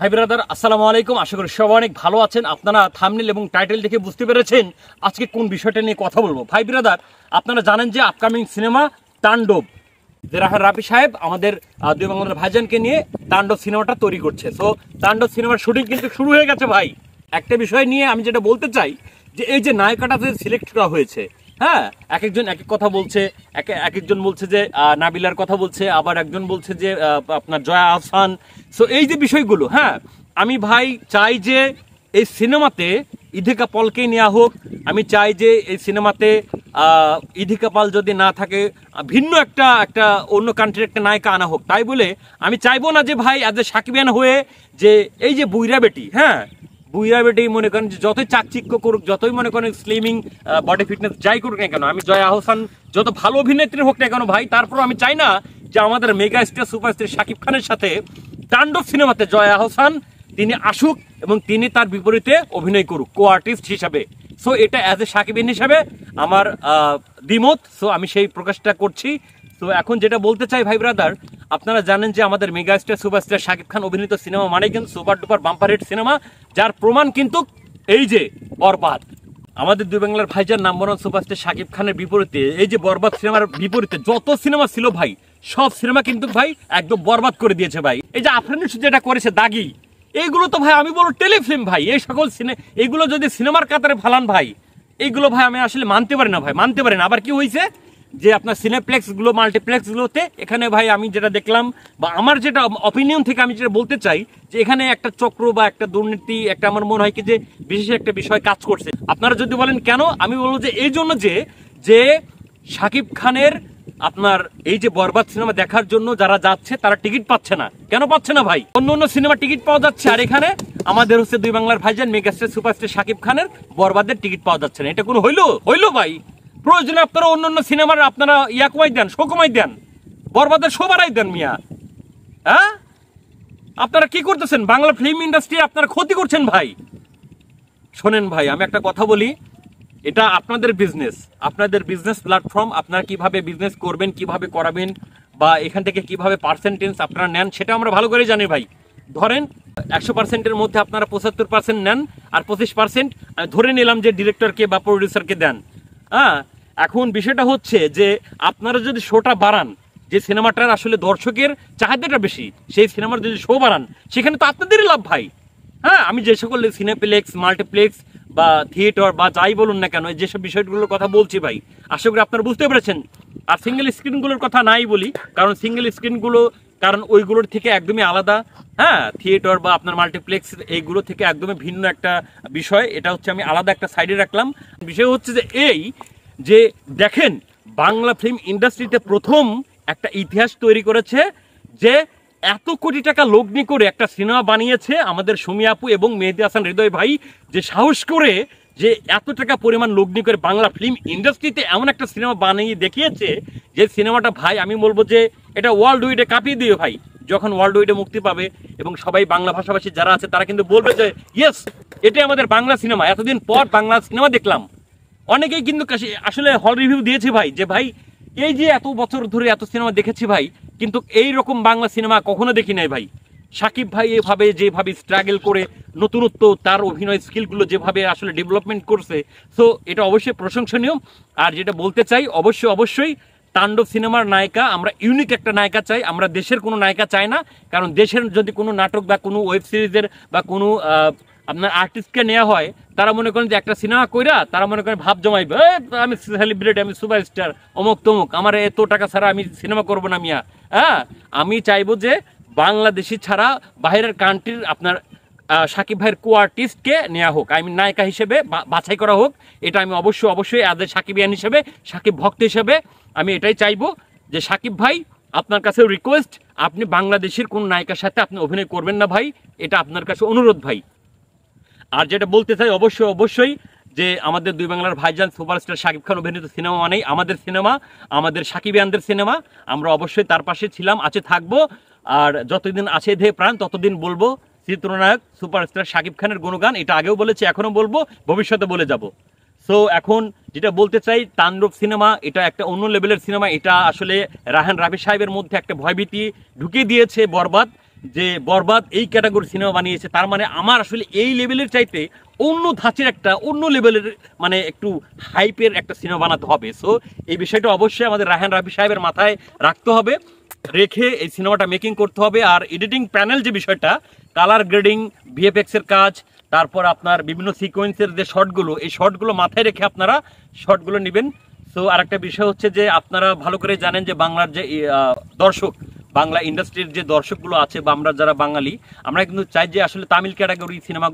ভাই ব্রাদার আসসালামু আলাইকুম। আশা করি সবাই অনেক ভালো আছেন। আপনারা থাম্বনেল এবং টাইটেল দেখে বুঝতে পেরেছেন আজকে কোন বিষয়টা নিয়ে কথা বলবো। ভাই ব্রাদার, আপনারা জানেন যে আপকামিং সিনেমা তাণ্ডব, যে রাহান রাফি সাহেব আমাদের দুই বাংলার ভাইজানকে নিয়ে তাণ্ডব সিনেমাটা তৈরি করছে। সো তাণ্ডব সিনেমার শুটিং কিন্তু শুরু হয়ে গেছে ভাই। একটা বিষয় নিয়ে আমি যেটা বলতে চাই যে এই যে নায়িকাটা যে সিলেক্ট করা হয়েছে, হ্যাঁ, এক একজন এক এক কথা বলছে। এক একজন বলছে যে নাবিলার কথা বলছে, আবার একজন বলছে যে আপনার জয়া আহসান। সো এই যে বিষয়গুলো, হ্যাঁ, আমি ভাই চাই যে এই সিনেমাতে ইধিকা পলকেই নেওয়া হোক। আমি চাই যে এই সিনেমাতে ইধিকা পাল যদি না থাকে ভিন্ন একটা অন্য কান্ট্রির একটা নায়িকা আনা হোক। তাই বলে আমি চাইবো না যে ভাই অ্যাজ এ সাকিবিয়ান হয়ে যে এই যে বুইরা বেটি, হ্যাঁ, বুইরা বেটি মনে করেন যে যতই চাকচিক্য করুক, যতই মনে করেন স্লিমিং বডি ফিটনেস যাই করুক না কেন, আমি জয়া আহসান যত ভালো অভিনেত্রী হোক না কেন ভাই, তারপর আমি চাই না যে আমাদের মেগা স্টার সুপারস্টার শাকিব খানের সাথে তাণ্ডব সিনেমাতে জয়া আহসান তিনি আসুক এবং তিনি তার বিপরীতে অভিনয় করুক কো আর্টিস্ট হিসাবে। সো এটা অ্যাজ এ সাকিবিয়ান হিসাবে আমার দ্বিমত। সো আমি সেই প্রকাশটা করছি। তো এখন যেটা বলতে চাই ভাই ব্রাদার, আপনারা জানেন যে আমাদের mega star superstar Shakib Khan অভিনীত সিনেমা মানে কিন্তু super duper bumper hit cinema, যার প্রমাণ কিন্তু এই যে বরবাদ। আমাদের দুই বাংলার ভাইজান নাম্বার ওয়ান সুপারস্টার শাকিব খানের বিপরীতে এই যে বরবাদ সিনেমার বিপরীতে যত সিনেমা ছিল ভাই, সব সিনেমা কিন্তু ভাই একদম বরবাদ করে দিয়েছে ভাই। এই যে আফরান নিশো যেটা করেছে দাগি, এইগুলো তো ভাই আমি বলবো টেলিফিল্ম ভাই। এই সকল এইগুলো যদি সিনেমার কাতারে ফালান ভাই, এইগুলো ভাই আমি আসলে মানতে পারি না ভাই, মানতে পারি না। আবার কি হয়েছে যে আপনার সিনেপ্লেক্সগুলো মাল্টিপ্লেক্সগুলোতে এখানে ভাই আমি যেটা দেখলাম বা আমার যেটা অপিনিয়ন থেকে আমি যেটা বলতে চাই যে এখানে একটা চক্র বা একটা দুর্নীতি একটা আমার মনে হয় কি যে বিশেষ একটা বিষয় কাজ করছে। আপনারা যদি বলেন কেন, আমি বলবো যে এই জন্য যে শাকিব খানের আপনার এই যে বরবাদ সিনেমা দেখার জন্য যারা যাচ্ছে তারা টিকিট পাচ্ছে না। কেন পাচ্ছে না ভাই? অন্য অন্য সিনেমা টিকিট পাওয়া যাচ্ছে, আর এখানে আমাদের হচ্ছে দুই বাংলার ভাইজান মেগাস্টার সুপারস্টার শাকিব খানের বরবাদের টিকিট পাওয়া যাচ্ছে না। এটা কোনো হইলো ভাই? প্রয়োজনে আপনারা অন্য অন্য সিনেমার আপনারা কমাই দেন, শো কমাই দেন, বরবাদের শো বাড়াই দেন মিয়া। হ্যাঁ, আপনারা কি করতেছেন? বাংলা ফিল্ম ইন্ডাস্ট্রি আপনারা ক্ষতি করছেন ভাই। শোনেন ভাই, আমি একটা কথা বলি, এটা আপনাদের বিজনেস প্ল্যাটফর্ম। আপনারা কিভাবে বিজনেস করবেন, কিভাবে করাবেন, বা এখান থেকে কিভাবে পার্সেন্টেজ আপনারা নেন সেটা আমরা ভালো করে জানি ভাই। ধরেন 100%-এর মধ্যে আপনারা 75% নেন, আর 25% ধরে নিলাম যে ডিরেক্টরকে বা প্রডিউসারকে দেন। হ্যাঁ, এখন বিষয়টা হচ্ছে যে আপনারা যদি শোটা বাড়ান, যে সিনেমাটার আসলে দর্শকের চাহিদাটা বেশি, সেই সিনেমার যদি শো বাড়ান, সেখানে তো আপনাদেরই লাভ ভাই। হ্যাঁ, আমি যে সকল সিনেপ্লেক্স, মাল্টিপ্লেক্স বা থিয়েটার বা যাই বলুন না কেন, যেসব বিষয়গুলোর কথা বলছি ভাই, আশা করি আপনারা বুঝতে পেরেছেন। আর সিঙ্গেল স্ক্রিনগুলোর কথা নাই বলি, কারণ সিঙ্গেল স্ক্রিনগুলো ওইগুলোর থেকে একদমই আলাদা। হ্যাঁ, থিয়েটার বা আপনার মাল্টিপ্লেক্স এইগুলো থেকে একদমই ভিন্ন একটা বিষয়। এটা হচ্ছে আমি আলাদা একটা সাইডে রাখলাম। বিষয় হচ্ছে যে এই যে দেখেন, বাংলা ফিল্ম ইন্ডাস্ট্রিতে প্রথম একটা ইতিহাস তৈরি করেছে যে এত কোটি টাকা লগ্নি করে একটা সিনেমা বানিয়েছে আমাদের সুমি আপু এবং মেহেদী হাসান হৃদয় ভাই, যে সাহস করে যে এত টাকা পরিমাণ লগ্নি করে বাংলা ফিল্ম ইন্ডাস্ট্রিতে এমন একটা সিনেমা বানিয়ে দেখিয়েছে যে সিনেমাটা ভাই আমি বলবো যে এটা ওয়ার্ল্ড ওয়াইডে কাঁপিয়ে দিও ভাই। যখন ওয়ার্ল্ড ওয়াইডে মুক্তি পাবে এবং সবাই বাংলা ভাষাভাষী যারা আছে তারা কিন্তু বলবে যে ইয়েস, এটাই আমাদের বাংলা সিনেমা, এতদিন পর বাংলা সিনেমা দেখলাম। অনেকেই কিন্তু আসলে হল রিভিউ দিয়েছে ভাই যে ভাই এই যে এত বছর ধরে এত সিনেমা দেখেছি ভাই, কিন্তু এই রকম বাংলা সিনেমা কখনো দেখি নাই ভাই। শাকিব ভাই এভাবে যেভাবে স্ট্রাগল করে নতুনত্ব তার অভিনয় স্কিলগুলো যেভাবে আসলে ডেভেলপমেন্ট করছে, সো এটা অবশ্যই প্রশংসনীয়। আর যেটা বলতে চাই, অবশ্যই তাণ্ডব সিনেমার নায়িকা আমরা ইউনিক একটা নায়িকা চাই, আমরা দেশের কোনো নায়িকা চাই না। কারণ দেশের যদি কোনো নাটক বা কোনো ওয়েব সিরিজের বা কোনো আপনার আর্টিস্টকে নেওয়া হয়, তারা মনে করেন যে একটা সিনেমা কইরা তারা মনে করেন ভাব জমাইবে, আমি সেলিব্রিটি, আমি সুপারস্টার, অমুক তমুক, আমার এত টাকা ছাড়া আমি সিনেমা করবো না মিয়া। হ্যাঁ, আমি চাইবো যে বাংলাদেশি ছাড়া বাইরের কান্ট্রির আপনার শাকিব ভাইয়ের কো আর্টিস্টকে নেওয়া হোক, আমি নায়িকা হিসেবে বাছাই করা হোক। এটা আমি অবশ্যই আজ সাকিবিয়ান হিসেবে, সাকিব ভক্ত হিসেবে আমি এটাই চাইবো যে সাকিব ভাই, আপনার কাছে রিকোয়েস্ট, আপনি বাংলাদেশের কোন নায়িকার সাথে আপনি অভিনয় করবেন না ভাই, এটা আপনার কাছে অনুরোধ ভাই। আর যেটা বলতে চাই, অবশ্যই যে আমাদের দুই বাংলার ভাইজান সুপারস্টার শাকিব খান অভিনীত সিনেমা মানেই আমাদের সিনেমা, আমাদের সাকিবিয়ানদের সিনেমা। আমরা অবশ্যই তার পাশে ছিলাম, আছে, থাকবো। আর যতদিন আছে দেহে প্রাণ ততদিন বলবো চিত্রনায়ক সুপারস্টার শাকিব খানের গুণগান। এটা আগেও বলেছি, এখনো বলবো, ভবিষ্যতে বলে যাব। সো এখন যেটা বলতে চাই, তাণ্ডব সিনেমা এটা একটা অন্য লেভেলের সিনেমা। এটা আসলে রাহান রাফি সাহেবের মধ্যে একটা ভয়ভীতি ঢুকিয়ে দিয়েছে বরবাদ, যে বরবাদ এই ক্যাটাগরি সিনেমা বানিয়েছে, তার মানে আমার আসলে এই লেভেলের চাইতে অন্য ধাঁচের একটা অন্য লেভেলের মানে একটু হাইপের একটা সিনেমা বানাতে হবে। সো এই বিষয়টা অবশ্যই আমাদের রায়হান রাফি সাহেবের মাথায় রাখতে হবে, রেখে এই সিনেমাটা মেকিং করতে হবে। আর এডিটিং প্যানেল যে বিষয়টা, কালার গ্রেডিং, ভিএফএক্স এর কাজ, তারপর আপনার বিভিন্ন সিকোয়েন্সের যে শটগুলো, এই শটগুলো মাথায় রেখে আপনারা শটগুলো নেবেন। সো আরেকটা বিষয় হচ্ছে যে আপনারা ভালো করে জানেন যে বাংলার যে দর্শক, বাংলা ইন্ডাস্ট্রির যে দর্শকগুলো আছে বা আমরা যারা বাঙালি, আমরা কিন্তু চাই যে আসলে তামিল ক্যাটাগরি সিনেমা,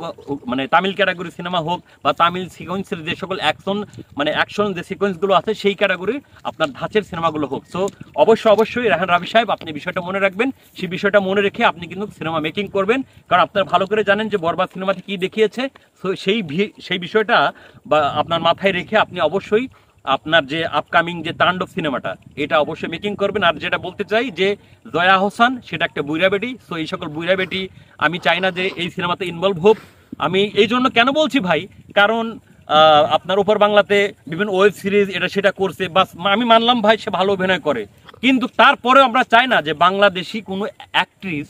মানে তামিল ক্যাটাগরি সিনেমা হোক বা তামিল সিকোয়েন্সের যে সকল অ্যাকশন যে সিকোয়েন্সগুলো আছে সেই ক্যাটাগরি আপনার ধাঁচের সিনেমাগুলো হোক। সো অবশ্যই রায়হান রাফি সাহেব আপনি বিষয়টা মনে রাখবেন, সেই বিষয়টা মনে রেখে আপনি কিন্তু সিনেমা মেকিং করবেন। কারণ আপনারা ভালো করে জানেন যে বরবাদ সিনেমাতে কী দেখিয়েছে। সো সেই বিষয়টা বা আপনার মাথায় রেখে আপনি অবশ্যই আপনার যে আপকামিং যে তাণ্ডব সিনেমাটা, এটা অবশ্যই মেকিং করবেন। আর যেটা বলতে চাই যে জয়া হোসেন সেটা একটা বুইরা বেটি। সো এই সকল বুইরা বেটি আমি চাই না যে এই সিনেমাতে ইনভলভ হোক। আমি এই জন্য কেন বলছি ভাই, কারণ আপনার ওপর বাংলাতে বিভিন্ন ওয়েব সিরিজ এটা সেটা করছে, বাস আমি মানলাম ভাই সে ভালো অভিনয় করে, কিন্তু তারপরেও আমরা চাই না যে বাংলাদেশি কোনো অ্যাক্ট্রেস,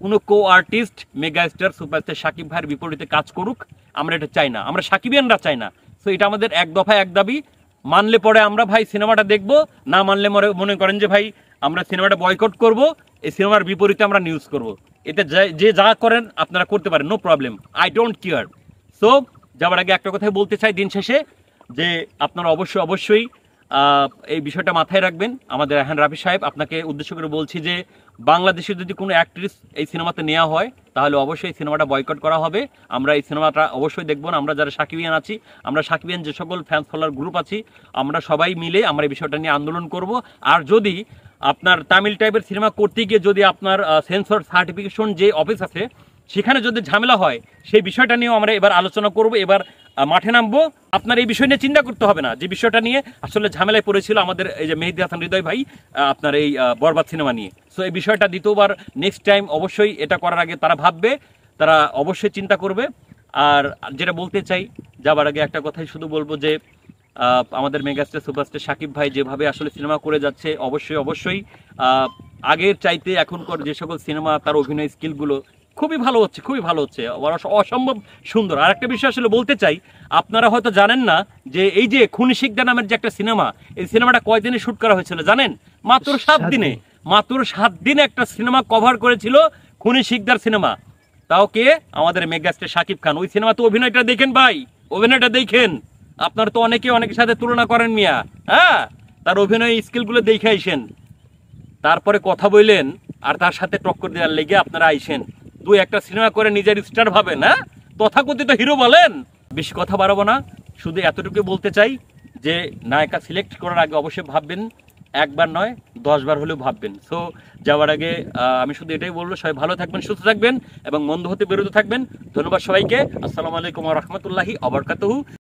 কোনো co artist mega star superstar Shakib ভাইয়ের বিপরীতে কাজ করুক। আমরা এটা চাই না, আমরা সাকিবিয়ানরা চাই না। সো এটা আমাদের এক দফা এক দাবি। মানলে পরে আমরা ভাই সিনেমাটা দেখব, না মানলে মনে করেন যে ভাই আমরা সিনেমাটা বয়কট করব, এই সিনেমার বিপরীতে আমরা নিউজ করব। এতে যে যা করেন আপনারা করতে পারেন, no problem, I don't care. So যাওয়ার আগে একটা কথাই বলতে চাই দিন শেষে, যে আপনারা অবশ্যই এই বিষয়টা মাথায় রাখবেন। আমাদের রায়হান রাফি সাহেব আপনাকে উদ্দেশ্য করে বলছি যে বাংলাদেশের যদি কোনো অ্যাক্ট্রেস এই সিনেমাতে নেওয়া হয় তাহলে অবশ্যই এই সিনেমাটা বয়কট করা হবে। আমরা এই সিনেমাটা অবশ্যই দেখব না। আমরা যারা সাকিবিয়ান আছি, আমরা সাকিবিয়ান যে সকল ফ্যান্স ফলোয়ার গ্রুপ আছি, আমরা সবাই মিলে আমরা এই বিষয়টা নিয়ে আন্দোলন করব। আর যদি আপনার তামিল টাইপের সিনেমা করতে গিয়ে যদি আপনার সেন্সর সার্টিফিকেশন যে অফিস আছে সেখানে যদি ঝামেলা হয়, সেই বিষয়টা নিয়েও আমরা এবার আলোচনা করব, এবার মাঠে নামবো। আপনার এই বিষয় নিয়ে চিন্তা করতে হবে না যে বিষয়টা নিয়ে আসলে ঝামেলায় পড়েছিল আমাদের এই যে মেহেদী হাসান হৃদয় ভাই আপনার এই বরবাদ সিনেমা নিয়ে। সো এই বিষয়টা দ্বিতীয়বার নেক্সট টাইম অবশ্যই এটা করার আগে তারা ভাববে, তারা অবশ্যই চিন্তা করবে। আর যেটা বলতে চাই যাবার আগে একটা কথাই শুধু বলবো যে আমাদের মেগাস্টার সুপারস্টার শাকিব ভাই যেভাবে আসলে সিনেমা করে যাচ্ছে, অবশ্যই আগের চাইতে এখনকার যে সকল সিনেমা তার অভিনয় স্কিলগুলো খুবই ভালো হচ্ছে, অসম্ভব সুন্দর। আর একটা বিষয় আসলে বলতে চাই, আপনারা হয়তো জানেন না যে এই যে খুনি শিকদার নামের যে একটা সিনেমা, এই সিনেমাটা কয়দিনে শুট করা হয়েছিল জানেন? মাত্র 7 দিনে। মাত্র 7 দিনে একটা সিনেমা কভার করেছিল খুনি শিকদার সিনেমা, তাও কে? আমাদের মেগাস্টার শাকিব খান। ওই সিনেমা তো অভিনয়টা দেখেন ভাই, অভিনয়টা দেখেন। আপনারা তো অনেকের সাথে তুলনা করেন মিয়া, হ্যাঁ, তার অভিনয় স্কিলগুলো দেখে আইসেন, তারপরে কথা বললেন আর তার সাথে টক্কর দেওয়ার লেগে আপনারা আইসেন। দুই একটা সিনেমা করে নিজের স্টার ভাবেন, হ্যাঁ, তথাকথিত হিরো বলেন। বেশি কথা বাড়াবো না, শুধু এতটুকু বলতে চাই যে নায়িকা সিলেক্ট করার আগে অবশ্যই ভাববেন, একবার নয় 10 বার হলেও ভাববেন। সো যাওয়ার আগে আমি শুধু এটাই বলবো, সবাই ভালো থাকবেন, সুস্থ থাকবেন এবং মন্দ হতে বিরত থাকবেন। ধন্যবাদ সবাইকে। আসসালামু আলাইকুম ওয়া রাহমাতুল্লাহি ওয়া বারাকাতুহু।